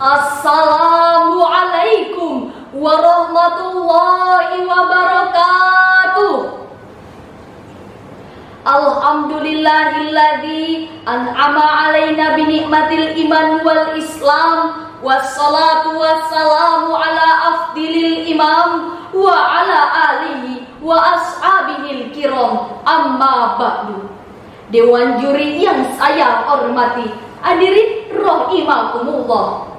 Assalamualaikum warahmatullahi wabarakatuh. Alhamdulillahilladzi an'ama alaina binikmatil iman wal islam. Wassalatu wassalamu ala afdilil imam wa ala alihi wa ashabihil kiram, amma ba'du. Dewan juri yang saya hormati, hadirin rahimakumullah.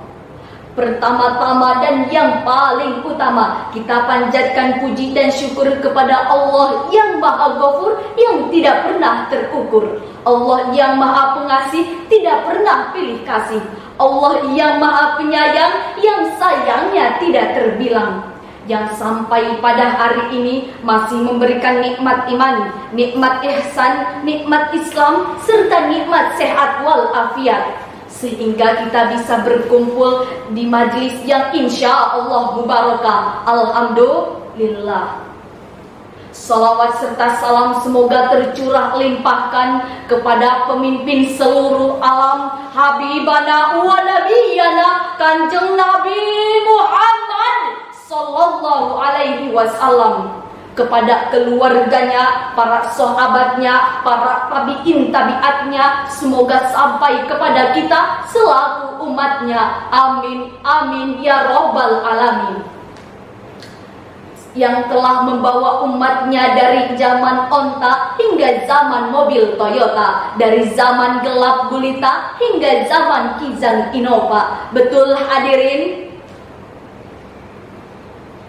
Pertama-tama dan yang paling utama, kita panjatkan puji dan syukur kepada Allah yang Maha Ghafur, yang tidak pernah terukur. Allah yang Maha Pengasih, tidak pernah pilih kasih. Allah yang Maha Penyayang, yang sayangnya tidak terbilang, yang sampai pada hari ini masih memberikan nikmat iman, nikmat ihsan, nikmat Islam, serta nikmat sehat wal afiat, sehingga kita bisa berkumpul di majlis yang insya Allah mubarakah. Alhamdulillah. Salawat serta salam semoga tercurah limpahkan kepada pemimpin seluruh alam, Habibana wa Nabiyana Kanjeng Nabi Muhammad Sallallahu Alaihi Wasallam, kepada keluarganya, para sahabatnya, para tabi'in tabi'atnya, semoga sampai kepada kita selaku umatnya. Amin, amin ya rabbal alamin. Yang telah membawa umatnya dari zaman onta hingga zaman mobil Toyota, dari zaman gelap gulita hingga zaman Kizan Innova. Betul hadirin?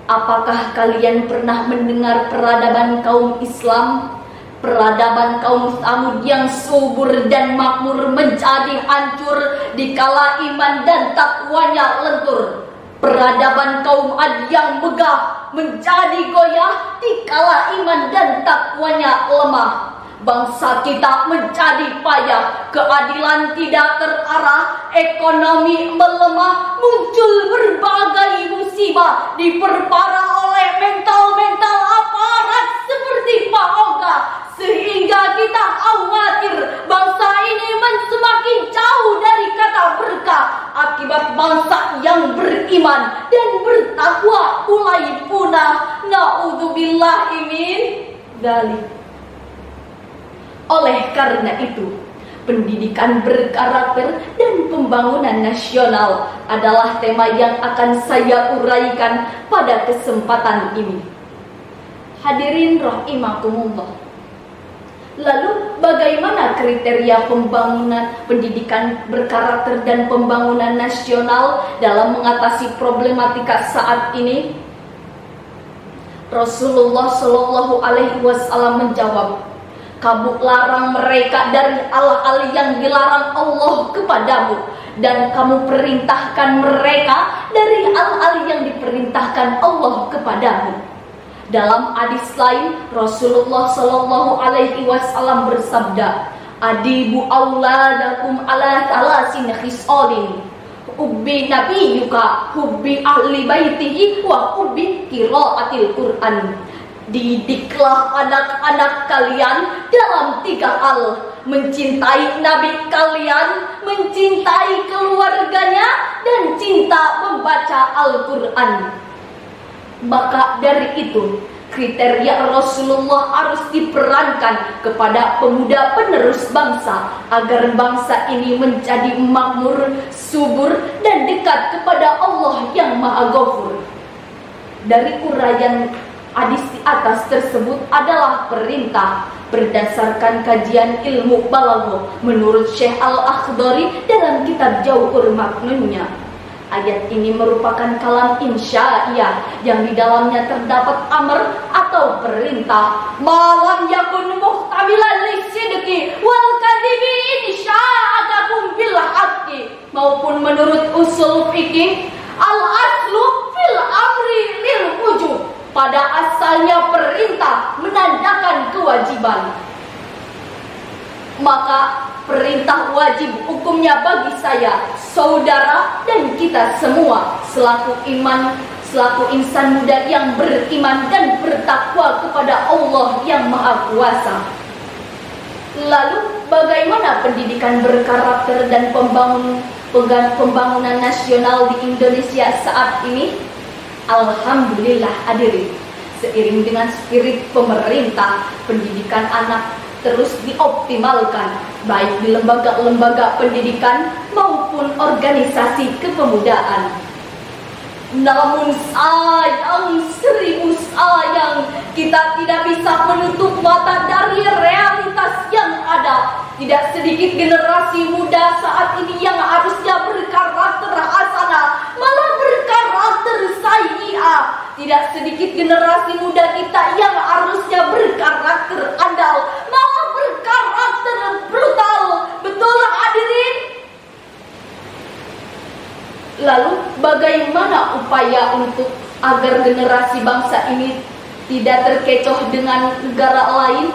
Apakah kalian pernah mendengar peradaban kaum Islam? Peradaban kaum Tsamud yang subur dan makmur menjadi hancur dikala iman dan takwanya lentur. Peradaban kaum Ad yang megah menjadi goyah dikala iman dan takwanya lemah. Bangsa kita menjadi payah, keadilan tidak terarah, ekonomi melemah, muncul berbagai musibah, diperparah oleh mental-mental aparat seperti Pak Oga, sehingga kita khawatir bangsa ini semakin jauh dari kata berkah, akibat bangsa yang beriman dan bertakwa mulai punah. Na'udzubillahi min dzalik. Oleh karena itu, pendidikan berkarakter dan pembangunan nasional adalah tema yang akan saya uraikan pada kesempatan ini. Hadirin rahimakumullah. Lalu bagaimana kriteria pembangunan pendidikan berkarakter dan pembangunan nasional dalam mengatasi problematika saat ini? Rasulullah Shallallahu Alaihi Wasallam menjawab, "Kamu larang mereka dari hal-hal yang dilarang Allah kepadamu, dan kamu perintahkan mereka dari hal-hal yang diperintahkan Allah kepadamu." Dalam hadis lain, Rasulullah Shallallahu Alaihi Wasallam bersabda, "Adibu auladakum ala thalasin khisalin, hubbi nabiyuka, hubbi ahli baitihi, wa hubbi qiraatil Qur'an." Didiklah anak-anak kalian dalam 3 hal: mencintai Nabi kalian, mencintai keluarganya, dan cinta membaca Al-Quran. Maka dari itu, kriteria Rasulullah harus diperankan kepada pemuda penerus bangsa, agar bangsa ini menjadi makmur, subur, dan dekat kepada Allah yang Maha Ghafur. Dari uraian hadis di atas tersebut adalah perintah berdasarkan kajian ilmu balaghah menurut Syekh Al-Akhdari dalam kitab Jauhur Maknunnya. Ayat ini merupakan kalam insya'iyah yang di dalamnya terdapat amr atau perintah, malam yakun muhtamilan lisidqi wal kadhibi insya'atakum bil haqqi, maupun menurut usul fikih al-aslu fil amri lil wujub. Pada asalnya perintah menandakan kewajiban, maka perintah wajib hukumnya bagi saya, saudara, dan kita semua selaku iman, selaku insan muda yang beriman dan bertakwa kepada Allah yang Maha Kuasa. Lalu bagaimana pendidikan berkarakter dan pembangunan nasional di Indonesia saat ini? Alhamdulillah hadirin, seiring dengan spirit pemerintah, pendidikan anak terus dioptimalkan, baik di lembaga-lembaga pendidikan maupun organisasi kepemudaan. Namun sayang, seribu sayang, kita tidak bisa menutup mata dari realitas yang ada. Tidak sedikit generasi muda saat ini yang harusnya berkarakter hasanah malah berkarakter sayyi'ah. Tidak sedikit generasi muda kita yang harusnya berkarakter andal malah berkarakter brutal. Betul hadirin? Lalu bagaimana upaya untuk agar generasi bangsa ini tidak terkecoh dengan negara lain?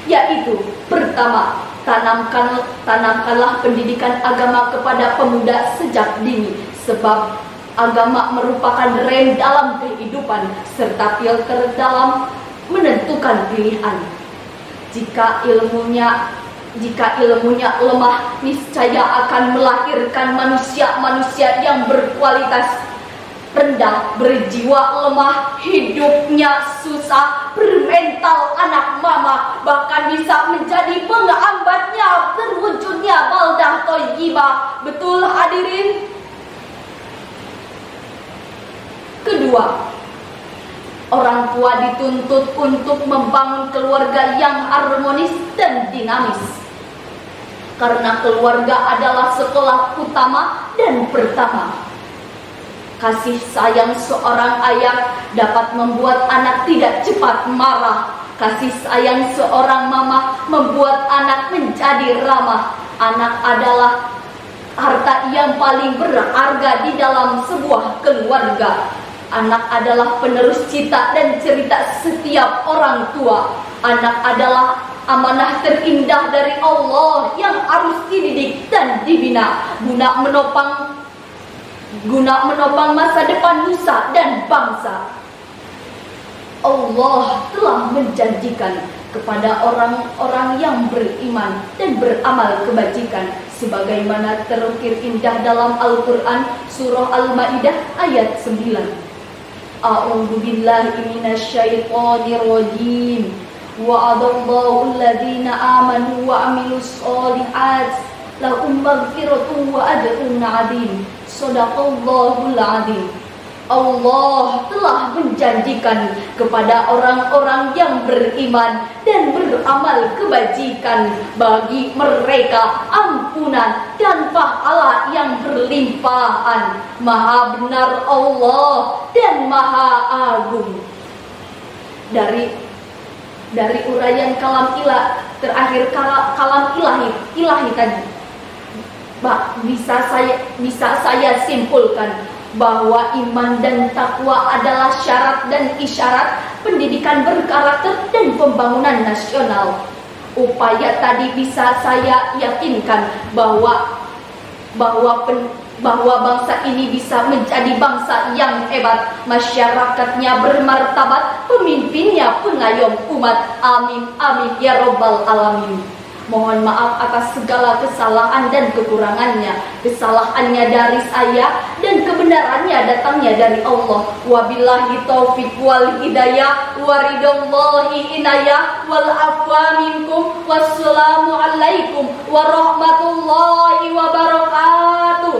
Yaitu pertama, tanamkanlah pendidikan agama kepada pemuda sejak dini, sebab agama merupakan rem dalam kehidupan serta filter dalam menentukan pilihan. Jika ilmunya lemah, niscaya akan melahirkan manusia-manusia yang berkualitas rendah, berjiwa lemah, hidupnya susah, bermental anak mama, bahkan bisa menjadi penghambatnya terwujudnya baldah thayyibah. Betul hadirin? Kedua, orang tua dituntut untuk membangun keluarga yang harmonis dan dinamis. Karena keluarga adalah sekolah utama dan pertama. Kasih sayang seorang ayah dapat membuat anak tidak cepat marah. Kasih sayang seorang mama membuat anak menjadi ramah. Anak adalah harta yang paling berharga di dalam sebuah keluarga. Anak adalah penerus cita dan cerita setiap orang tua. Anak adalah amanah terindah dari Allah yang harus dididik dan dibina guna menopang masa depan nusa dan bangsa. Allah telah menjanjikan kepada orang-orang yang beriman dan beramal kebajikan, sebagaimana terukir indah dalam Al-Quran surah Al-Ma'idah ayat 9. A'udzu billahi minasyaitonir rajim. Wa'adallahu alladhina amanu wa amilus shalihat lahum maghfiratun wa ajrun 'adzim. Shadaqallahul 'adzim. Allah telah menjanjikan kepada orang-orang yang beriman dan beramal kebajikan, bagi mereka ampunan dan pahala yang berlimpahan. Maha benar Allah dan Maha Agung. Dari uraian kalam ilah terakhir, kalam ilahi tadi, bisa saya simpulkan bahwa iman dan takwa adalah syarat dan isyarat pendidikan berkarakter dan pembangunan nasional. Upaya tadi bisa saya yakinkan bahwa bangsa ini bisa menjadi bangsa yang hebat, masyarakatnya bermartabat, pemimpinnya pengayom umat. Amin amin ya robbal alamin. Mohon maaf atas segala kesalahan dan kekurangannya. Kesalahannya dari saya dan kebenarannya datangnya dari Allah. Wabillahi taufiq wal hidayah waridallahi inayah wal afwa minkum. Wassalamu alaikum warahmatullahi wabarakatuh.